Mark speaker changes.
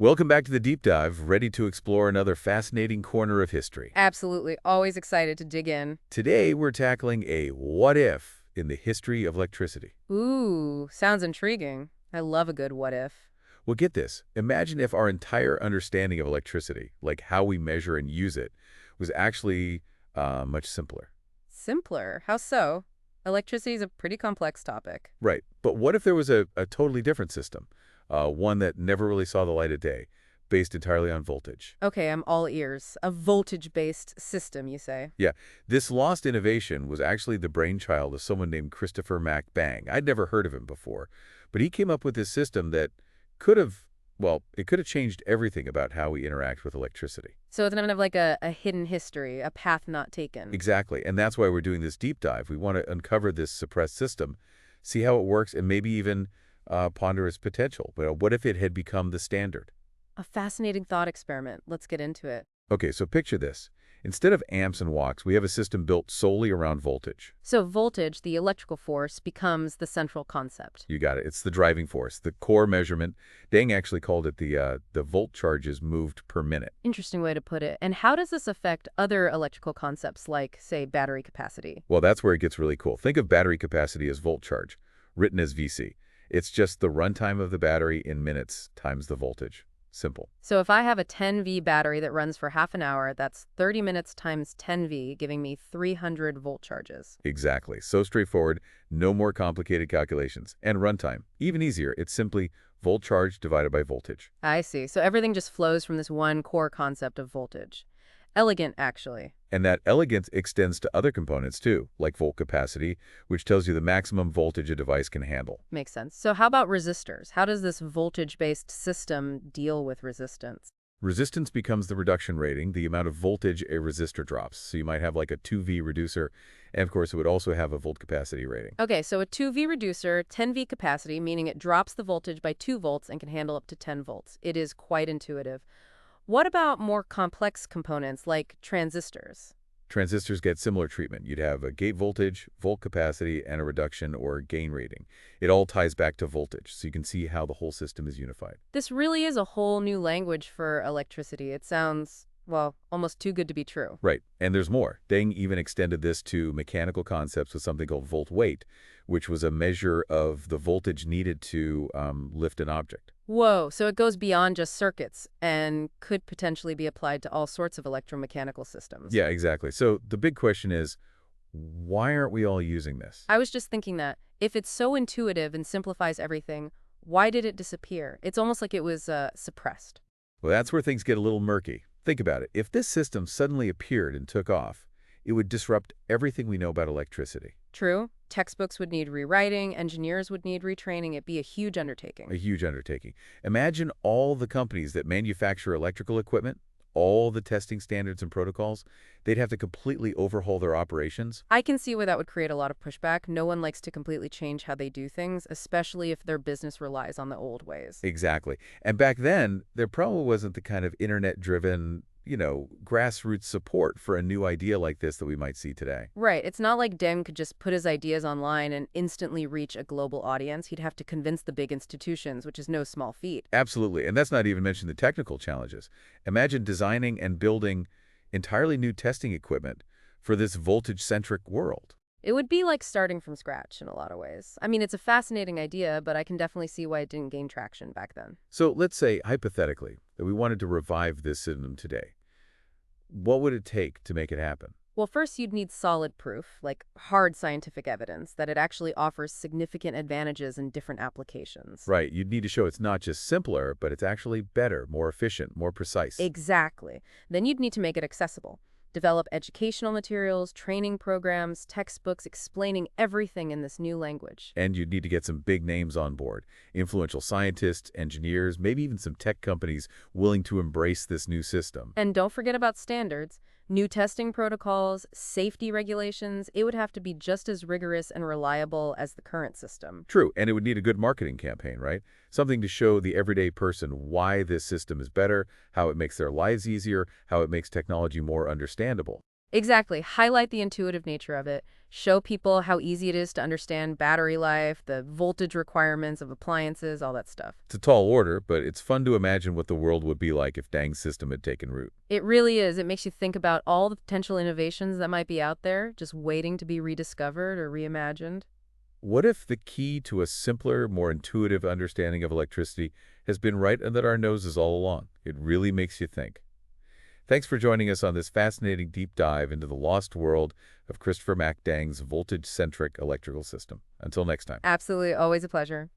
Speaker 1: Welcome back to the Deep Dive, ready to explore another fascinating corner of history.
Speaker 2: Absolutely. Always excited to dig in.
Speaker 1: Today, we're tackling a what if in the history of electricity.
Speaker 2: Ooh, sounds intriguing. I love a good what if.
Speaker 1: Well, get this. Imagine if our entire understanding of electricity, like how we measure and use it, was actually much simpler.
Speaker 2: Simpler. How so? Electricity is a pretty complex topic.
Speaker 1: Right. But what if there was a totally different system, one that never really saw the light of day, based entirely on voltage?
Speaker 2: Okay, I'm all ears. A voltage-based system, you say?
Speaker 1: Yeah, this lost innovation was actually the brainchild of someone named Christopher Mac Bang. I'd never heard of him before, but he came up with this system that could have, well, it could have changed everything about how we interact with electricity.
Speaker 2: So it's kind of like a hidden history, a path not taken.
Speaker 1: Exactly, and that's why we're doing this deep dive. We want to uncover this suppressed system, see how it works, and maybe even ponder its potential. But what if it had become the standard?
Speaker 2: A fascinating thought experiment. Let's get into it.
Speaker 1: Okay, so picture this. Instead of amps and watts, we have a system built solely around voltage.
Speaker 2: So voltage, the electrical force, becomes the central concept.
Speaker 1: You got it. It's the driving force, the core measurement. Deng actually called it the volt charges moved per minute.
Speaker 2: Interesting way to put it. And how does this affect other electrical concepts like, say, battery capacity?
Speaker 1: Well, that's where it gets really cool. Think of battery capacity as volt charge, written as VC. It's just the runtime of the battery in minutes times the voltage. Simple.
Speaker 2: So if I have a 10V battery that runs for half an hour, that's 30 minutes times 10V, giving me 300 volt charges.
Speaker 1: Exactly. So straightforward, no more complicated calculations. And runtime, even easier. It's simply volt charge divided by voltage.
Speaker 2: I see. So everything just flows from this one core concept of voltage. Elegant, actually.
Speaker 1: And that elegance extends to other components too, like volt capacity, which tells you the maximum voltage a device can handle.
Speaker 2: Makes sense. So how about resistors? How does this voltage-based system deal with resistance?
Speaker 1: Resistance becomes the reduction rating, the amount of voltage a resistor drops. So you might have like a 2V reducer, and of course it would also have a volt capacity rating.
Speaker 2: Okay, so a 2V reducer, 10V capacity, meaning it drops the voltage by 2 volts and can handle up to 10 volts. It is quite intuitive. What about more complex components like transistors?
Speaker 1: Transistors get similar treatment. You'd have a gate voltage, volt capacity, and a reduction or gain rating. It all ties back to voltage, so you can see how the whole system is unified.
Speaker 2: This really is a whole new language for electricity. It sounds, well, almost too good to be true.
Speaker 1: Right, and there's more. Deng even extended this to mechanical concepts with something called volt weight, which was a measure of the voltage needed to lift an object.
Speaker 2: Whoa, so it goes beyond just circuits and could potentially be applied to all sorts of electromechanical systems.
Speaker 1: Yeah, exactly. So the big question is, why aren't we all using this?
Speaker 2: I was just thinking that if it's so intuitive and simplifies everything, why did it disappear? It's almost like it was suppressed.
Speaker 1: Well, that's where things get a little murky. Think about it. If this system suddenly appeared and took off, it would disrupt everything we know about electricity.
Speaker 2: True. Textbooks would need rewriting, engineers would need retraining. It'd be a huge undertaking.
Speaker 1: A huge undertaking. Imagine all the companies that manufacture electrical equipment, all the testing standards and protocols. They'd have to completely overhaul their operations.
Speaker 2: I can see where that would create a lot of pushback. No one likes to completely change how they do things, especially if their business relies on the old ways.
Speaker 1: Exactly. And back then, there probably wasn't the kind of internet-driven, grassroots support for a new idea like this that we might see today.
Speaker 2: Right. It's not like Deng could just put his ideas online and instantly reach a global audience. He'd have to convince the big institutions, which is no small feat.
Speaker 1: Absolutely. And that's not even mention the technical challenges. Imagine designing and building entirely new testing equipment for this voltage-centric world.
Speaker 2: It would be like starting from scratch in a lot of ways. I mean, it's a fascinating idea, but I can definitely see why it didn't gain traction back then.
Speaker 1: So let's say, hypothetically, that we wanted to revive this system today. What would it take to make it happen?
Speaker 2: Well, first you'd need solid proof, like hard scientific evidence, that it actually offers significant advantages in different applications.
Speaker 1: Right, you'd need to show it's not just simpler, but it's actually better, more efficient, more precise.
Speaker 2: Exactly. Then you'd need to make it accessible. Develop educational materials, training programs, textbooks explaining everything in this new language.
Speaker 1: And you'd need to get some big names on board. Influential scientists, engineers, maybe even some tech companies willing to embrace this new system.
Speaker 2: And don't forget about standards. New testing protocols, safety regulations. It would have to be just as rigorous and reliable as the current system.
Speaker 1: True, and it would need a good marketing campaign, right? Something to show the everyday person why this system is better, how it makes their lives easier, how it makes technology more understandable.
Speaker 2: Exactly. Highlight the intuitive nature of it. Show people how easy it is to understand battery life, the voltage requirements of appliances, all that stuff.
Speaker 1: It's a tall order, but it's fun to imagine what the world would be like if Dang's system had taken root.
Speaker 2: It really is. It makes you think about all the potential innovations that might be out there, just waiting to be rediscovered or reimagined.
Speaker 1: What if the key to a simpler, more intuitive understanding of electricity has been right under our noses all along? It really makes you think. Thanks for joining us on this fascinating deep dive into the lost world of Christopher Mac Dang's voltage-centric electrical system. Until next time.
Speaker 2: Absolutely. Always a pleasure.